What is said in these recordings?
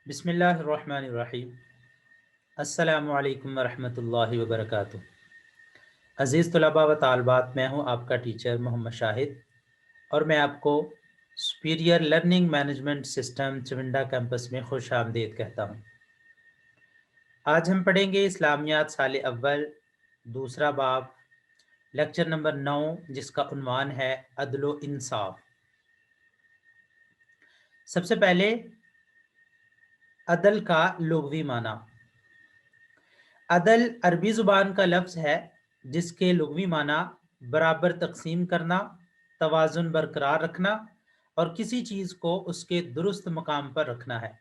بسم اللہ الرحمن الرحیم۔ السلام علیکم ورحمۃ اللہ وبرکاتہ۔ عزیز طلباء و طالبات، میں ہوں آپ کا ٹیچر محمد شاہد، اور میں آپ کو superior learning management system Chunda campus میں خوش آمدید کہتا ہوں۔ آج ہم پڑھیں گے اسلامیات سال اول، دوسرا باب، لیکچر نمبر 9، جس کا عنوان ہے عدل و انصاف۔ سب سے پہلے عدل کا لغوی معنی۔ عدل عربی زبان کا لفظ ہے جس کے لغوی معنی برابر تقسیم کرنا، توازن برقرار رکھنا اور کسی چیز کو اس کے درست مقام پر رکھنا ہے۔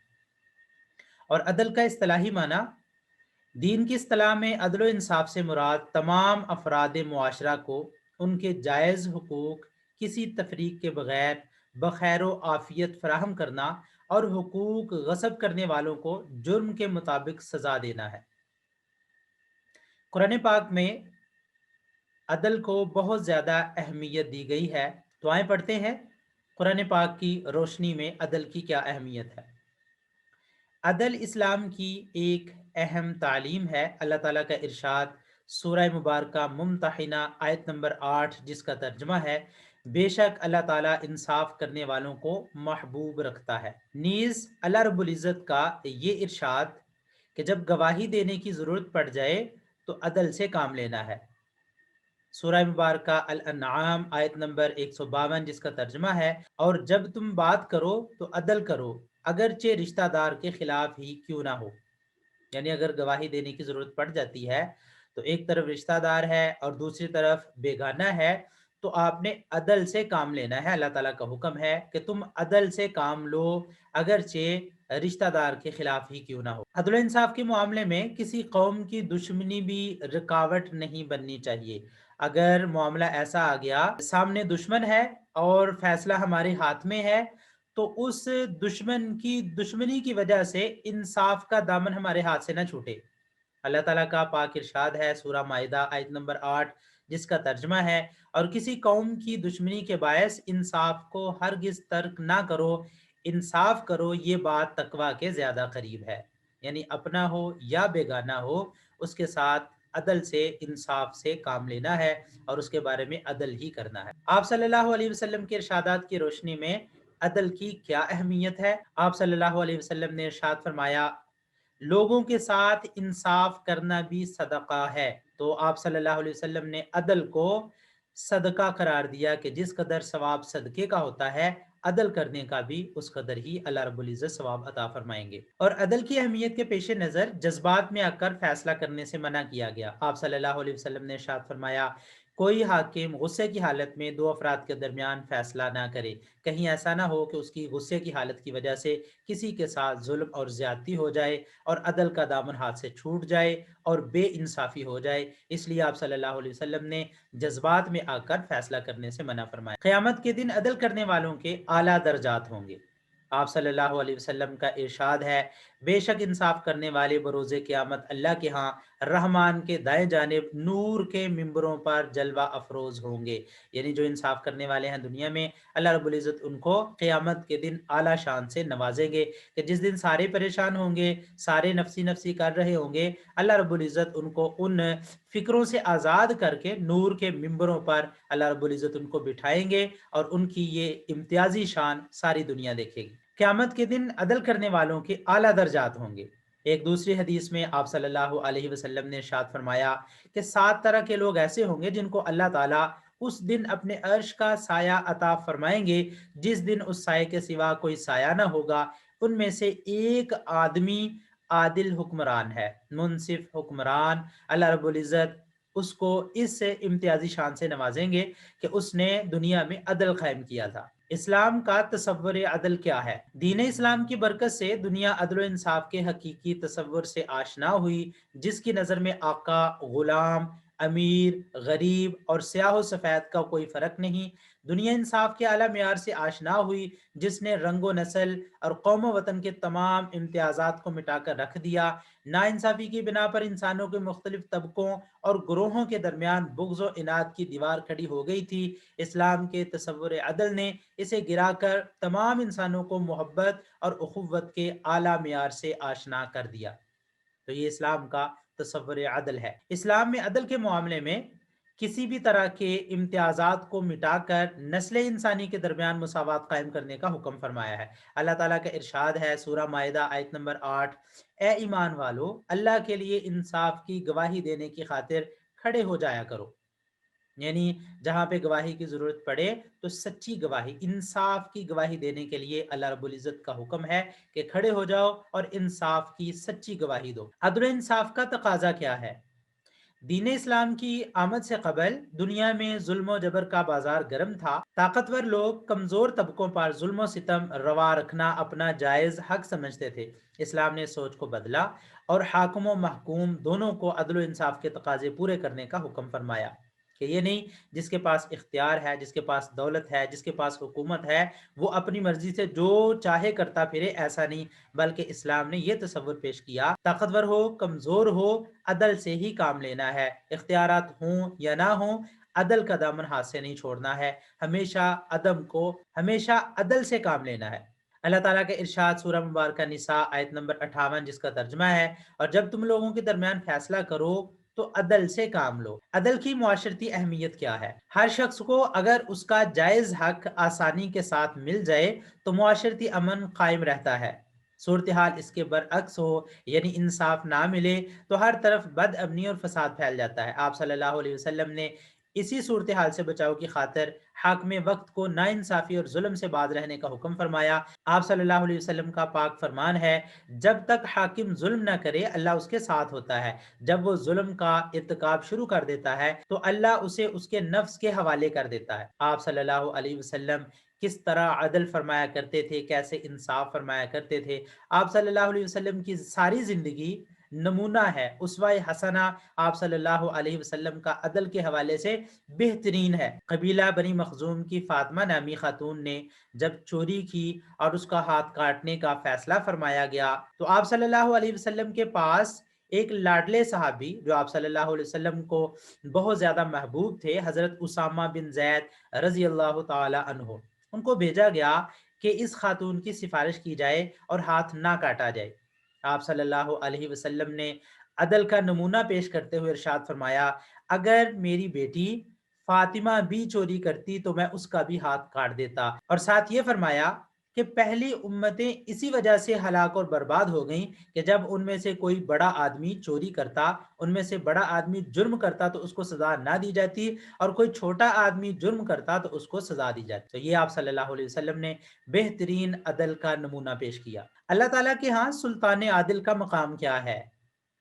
اور عدل کا اصطلاحی معنی، دین کی اصطلاح میں عدل و انصاف سے مراد تمام افراد معاشرہ کو ان کے جائز حقوق کسی تفریق کے بغیر بخیر و عافیت فراہم کرنا اور حقوق غصب کرنے والوں کو جرم کے مطابق سزا دینا ہے۔ قرآن پاک میں عدل کو بہت زیادہ اہمیت دی گئی ہے، تو آئیں پڑھتے ہیں قرآن پاک کی روشنی میں عدل کی کیا اہمیت ہے۔ عدل اسلام کی ایک اہم تعلیم ہے۔ اللہ تعالیٰ کا ارشاد سورہ مبارکہ ممتحنہ آیت نمبر 8، جس کا ترجمہ ہے بے شک اللہ تعالیٰ انصاف کرنے والوں کو محبوب رکھتا ہے۔ نیز اللہ رب العزت کا یہ ارشاد کہ جب گواہی دینے کی ضرورت پڑ جائے تو عدل سے کام لینا ہے۔ سورہ مبارکہ الانعام آیت نمبر 152، جس کا ترجمہ ہے اور جب تم بات کرو تو عدل کرو، اگرچہ رشتہ دار کے خلاف ہی کیوں نہ ہو۔ یعنی اگر گواہی دینے کی ضرورت پڑ جاتی ہے تو ایک طرف رشتہ دار ہے اور دوسری طرف بیگانہ ہے، تو آپ نے عدل سے کام لینا ہے۔ اللہ تعالیٰ کا حکم ہے کہ تم عدل سے کام لو، اگرچہ رشتہ دار کے خلاف ہی کیوں نہ ہو۔ عدل و انصاف کے معاملے میں کسی قوم کی دشمنی بھی رکاوٹ نہیں بننی چاہیے۔ اگر معاملہ ایسا آ گیا، سامنے دشمن ہے اور فیصلہ ہمارے ہاتھ میں ہے، تو اس دشمن کی دشمنی کی وجہ سے انصاف کا دامن ہمارے ہاتھ سے نہ چھوٹے۔ اللہ تعالیٰ کا پاک ارشاد ہے سورہ مائدہ آیت نمبر 8، جس کا ترجمہ ہے اور کسی قوم کی دشمنی کے باعث انصاف کو ہرگز ترک نہ کرو، انصاف کرو، یہ بات تقویٰ کے زیادہ قریب ہے۔ یعنی اپنا ہو یا بیگانہ ہو، اس کے ساتھ عدل سے انصاف سے کام لینا ہے اور اس کے بارے میں عدل ہی کرنا ہے۔ آپ صلی اللہ علیہ وسلم کے ارشادات کی روشنی میں عدل کی کیا اہمیت ہے؟ آپ صلی اللہ علیہ وسلم نے ارشاد فرمایا لوگوں کے ساتھ انصاف کرنا بھی صدقہ ہے۔ تو آپ صلی اللہ علیہ وسلم نے عدل کو صدقہ قرار دیا کہ جس قدر ثواب صدقے کا ہوتا ہے، عدل کرنے کا بھی اس قدر ہی اللہ رب العزت ثواب عطا فرمائیں گے۔ اور عدل کی اہمیت کے پیش نظر جذبات میں آ کر فیصلہ کرنے سے منع کیا گیا۔ آپ صلی اللہ علیہ وسلم نے ارشاد فرمایا کوئی حاکم غصے کی حالت میں دو افراد کے درمیان فیصلہ نہ کرے، کہیں ایسا نہ ہو کہ اس کی غصے کی حالت کی وجہ سے کسی کے ساتھ ظلم اور زیادتی ہو جائے اور عدل کا دامن ہاتھ سے چھوٹ جائے اور بے انصافی ہو جائے۔ اس لیے آپ صلی اللہ علیہ وسلم نے جذبات میں آ کر فیصلہ کرنے سے منع فرمایا۔ قیامت کے دن عدل کرنے والوں کے اعلیٰ درجات ہوں گے۔ آپ صلی اللہ علیہ وسلم کا ارشاد ہے بے شک انصاف کرنے والے بروز قیامت اللہ کے ہاں رحمان کے دائیں جانب نور کے ممبروں پر جلوہ افروز ہوں گے۔ یعنی جو انصاف کرنے والے ہیں دنیا میں، اللہ رب العزت ان کو قیامت کے دن اعلیٰ شان سے نوازیں گے کہ جس دن سارے پریشان ہوں گے، سارے نفسی نفسی کر رہے ہوں گے، اللہ رب العزت ان کو ان فکروں سے آزاد کر کے نور کے ممبروں پر اللہ رب العزت ان کو بٹھائیں گے اور ان کی یہ امتیازی شان ساری دنیا دیکھے گی۔ قیامت کے دن عدل کرنے والوں کے اعلیٰ درجات ہوں گے۔ ایک دوسری حدیث میں آپ صلی اللہ علیہ وسلم نے ارشاد فرمایا کہ 7 طرح کے لوگ ایسے ہوں گے جن کو اللہ تعالیٰ اس دن اپنے عرش کا سایہ عطا فرمائیں گے جس دن اس سائے کے سوا کوئی سایہ نہ ہوگا۔ ان میں سے ایک آدمی عادل حکمران ہے، منصف حکمران۔ اللہ رب العزت اس کو اس امتیازی شان سے نوازیں گے کہ اس نے دنیا میں عدل قائم کیا تھا۔ اسلام کا تصور عدل کیا ہے؟ دین اسلام کی برکت سے دنیا عدل و انصاف کے حقیقی تصور سے آشنا ہوئی، جس کی نظر میں آقا، غلام، امیر، غریب اور سیاہ و سفید کا کوئی فرق نہیں، دنیا انصاف کے اعلیٰ معیار سے آشنا ہوئی جس نے رنگ و نسل اور قوم و وطن کے تمام امتیازات کو مٹا کر رکھ دیا۔ ناانصافی کی بنا پر انسانوں کے مختلف طبقوں اور گروہوں کے درمیان بغض و عناد کی دیوار کھڑی ہو گئی تھی۔ اسلام کے تصور عدل نے اسے گرا کر تمام انسانوں کو محبت اور اخوت کے اعلیٰ معیار سے آشنا کر دیا۔ تو یہ اسلام کا تصور عدل ہے۔ اسلام میں عدل کے معاملے میں کسی بھی طرح کے امتیازات کو مٹا کر نسل انسانی کے درمیان مساوات قائم کرنے کا حکم فرمایا ہے۔ اللہ تعالیٰ کا ارشاد ہے سورہ مائدہ آیت نمبر 8، اے ایمان والو، اللہ کے لیے انصاف کی گواہی دینے کی خاطر کھڑے ہو جایا کرو۔ یعنی جہاں پہ گواہی کی ضرورت پڑے تو سچی گواہی، انصاف کی گواہی دینے کے لیے اللہ رب العزت کا حکم ہے کہ کھڑے ہو جاؤ اور انصاف کی سچی گواہی دو۔ عدل و انصاف کا تقاضا کیا ہے؟ دین اسلام کی آمد سے قبل دنیا میں ظلم و جبر کا بازار گرم تھا۔ طاقتور لوگ کمزور طبقوں پر ظلم و ستم روا رکھنا اپنا جائز حق سمجھتے تھے۔ اسلام نے سوچ کو بدلا اور حاکم و محکوم دونوں کو عدل و انصاف کے تقاضے پورے کرنے کا حکم فرمایا کہ یہ نہیں جس کے پاس اختیار ہے، جس کے پاس دولت ہے، جس کے پاس حکومت ہے، وہ اپنی مرضی سے جو چاہے کرتا پھرے، ایسا نہیں، بلکہ اسلام نے یہ تصور پیش کیا طاقتور ہو کمزور ہو عدل سے ہی کام لینا ہے، اختیارات ہوں یا نہ ہوں عدل کا دامن ہاتھ سے نہیں چھوڑنا ہے، ہمیشہ عدل سے کام لینا ہے۔ اللہ تعالیٰ کے ارشاد سورہ مبارکہ نساء آیت نمبر 58 جس کا ترجمہ ہے، اور جب تم لوگوں کے درمیان فیصلہ کرو تو عدل سے کام لو۔ عدل کی معاشرتی اہمیت کیا ہے؟ ہر شخص کو اگر اس کا جائز حق آسانی کے ساتھ مل جائے تو معاشرتی امن قائم رہتا ہے۔ صورتحال اس کے برعکس ہو، یعنی انصاف نہ ملے تو ہر طرف بد امنی اور فساد پھیل جاتا ہے۔ آپ صلی اللہ علیہ وسلم نے اسی صورتحال سے بچاؤ کی خاطر حاکم وقت کو ناانصافی اور ظلم سے باز رہنے کا حکم فرمایا۔ آپ صلی اللہ علیہ وسلم کا پاک فرمان ہے، جب تک حاکم ظلم نہ کرے اللہ اس کے ساتھ ہوتا ہے، جب وہ ظلم کا ارتکاب شروع کر دیتا ہے تو اللہ اسے اس کے نفس کے حوالے کر دیتا ہے۔ آپ صلی اللہ علیہ وسلم کس طرح عدل فرمایا کرتے تھے، کیسے انصاف فرمایا کرتے تھے۔ آپ صلی اللہ علیہ وسلم کی ساری زندگی نمونہ ہے، اسوہ حسنہ آپ صلی اللہ علیہ وسلم کا عدل کے حوالے سے بہترین ہے۔ قبیلہ بنی مخزوم کی فاطمہ نامی خاتون نے جب چوری کی اور اس کا ہاتھ کاٹنے کا فیصلہ فرمایا گیا تو آپ صلی اللہ علیہ وسلم کے پاس ایک لاڈلے صحابی جو آپ صلی اللہ علیہ وسلم کو بہت زیادہ محبوب تھے، حضرت اسامہ بن زید رضی اللہ تعالی عنہ، ان کو بھیجا گیا کہ اس خاتون کی سفارش کی جائے اور ہاتھ نہ کاٹا جائے۔ آپ صلی اللہ علیہ وسلم نے عدل کا نمونہ پیش کرتے ہوئے ارشاد فرمایا، اگر میری بیٹی فاطمہ بھی چوری کرتی تو میں اس کا بھی ہاتھ کاٹ دیتا، اور ساتھ یہ فرمایا کہ پہلی امتیں اسی وجہ سے ہلاک اور برباد ہو گئیں کہ جب ان میں سے کوئی بڑا آدمی چوری کرتا، ان میں سے بڑا آدمی جرم کرتا تو اس کو سزا نہ دی جاتی، اور کوئی چھوٹا آدمی جرم کرتا تو اس کو سزا دی جاتی۔ تو یہ آپ صلی اللہ علیہ وسلم نے بہترین عدل کا نمونہ پیش کیا۔ اللہ تعالیٰ کے ہاں سلطان عادل کا مقام کیا ہے؟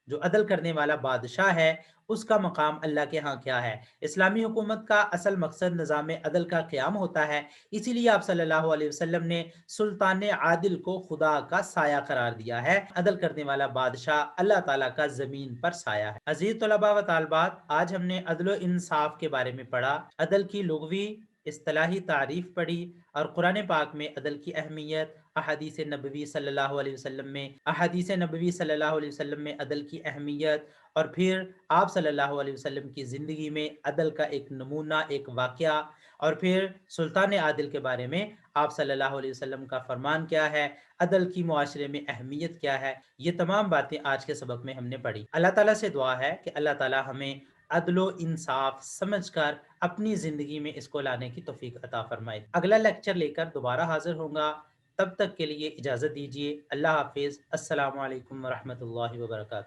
جو عدل کرنے والا بادشاہ ہے اس کا مقام اللہ کے ہاں کیا ہے؟ اسلامی حکومت کا اصل مقصد نظام عدل کا قیام ہوتا ہے، اسی لیے آپ صلی اللہ علیہ وسلم نے سلطان عادل کو خدا کا سایہ قرار دیا ہے۔ عدل کرنے والا بادشاہ اللہ تعالیٰ کا زمین پر سایہ ہے۔ عزیز طلباء و طالبات، آج ہم نے عدل و انصاف کے بارے میں پڑھا، عدل کی لغوی اصطلاحی تعریف پڑھی، اور قرآن پاک میں عدل کی اہمیت، احادیث نبوی صلی اللہ علیہ وسلم میں عدل کی اہمیت، اور پھر آپ صلی اللہ علیہ وسلم کی زندگی میں عدل کا ایک نمونہ، ایک واقعہ، اور پھر سلطان عادل کے بارے میں آپ صلی اللہ علیہ وسلم کا فرمان کیا ہے، عدل کی معاشرے میں اہمیت کیا ہے، یہ تمام باتیں آج کے سبق میں ہم نے پڑھی۔ اللہ تعالیٰ سے دعا ہے کہ اللہ تعالیٰ ہمیں عدل و انصاف سمجھ کر اپنی زندگی میں اس کو لانے کی توفیق عطا فرمائے۔ اگلا لیکچر لے کر دوبارہ حاضر ہوں گا، تب تک کے لیے اجازت دیجیے۔ اللہ حافظ، السلام علیکم ورحمۃ اللہ وبرکاتہ۔